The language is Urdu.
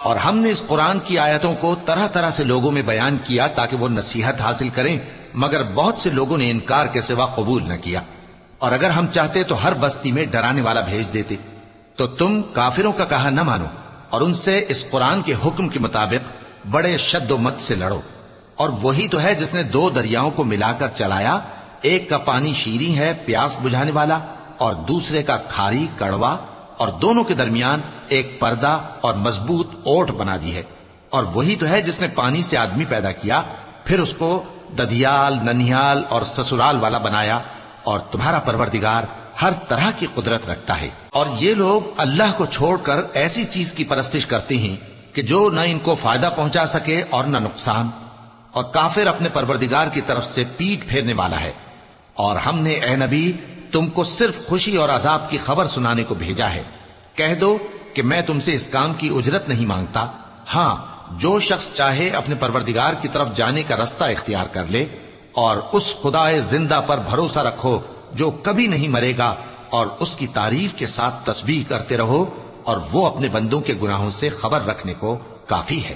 اور ہم نے اس قرآن کی آیتوں کو طرح طرح سے لوگوں میں بیان کیا تاکہ وہ نصیحت حاصل کریں، مگر بہت سے لوگوں نے انکار کے سوا قبول نہ کیا۔ اور اگر ہم چاہتے تو ہر بستی میں ڈرانے والا بھیج دیتے، تو تم کافروں کا کہا نہ مانو اور ان سے اس قرآن کے حکم کے مطابق بڑے شد و مت سے لڑو۔ اور وہی تو ہے جس نے دو دریاؤں کو ملا کر چلایا، ایک کا پانی شیریں ہے پیاس بجھانے والا، اور دوسرے کا کھاری کڑوا، اور دونوں کے درمیان ایک پردہ اور مضبوط اوٹ بنا دی ہے۔ اور وہی تو ہے جس نے پانی سے آدمی پیدا کیا، پھر اس کو ددھیال، ننھیال اور سسرال والا بنایا، اور تمہارا پروردگار ہر طرح کی قدرت رکھتا ہے۔ اور یہ لوگ اللہ کو چھوڑ کر ایسی چیز کی پرستش کرتے ہیں کہ جو نہ ان کو فائدہ پہنچا سکے اور نہ نقصان، اور کافر اپنے پروردگار کی طرف سے پیٹ پھیرنے والا ہے۔ اور ہم نے اے نبی تم کو صرف خوشی اور عذاب کی خبر سنانے کو بھیجا ہے۔ کہہ دو کہ میں تم سے اس کام کی اجرت نہیں مانگتا، ہاں جو شخص چاہے اپنے پروردگار کی طرف جانے کا رستہ اختیار کر لے، اور اس خدائے زندہ پر بھروسہ رکھو جو کبھی نہیں مرے گا، اور اس کی تعریف کے ساتھ تسبیح کرتے رہو، اور وہ اپنے بندوں کے گناہوں سے خبر رکھنے کو کافی ہے۔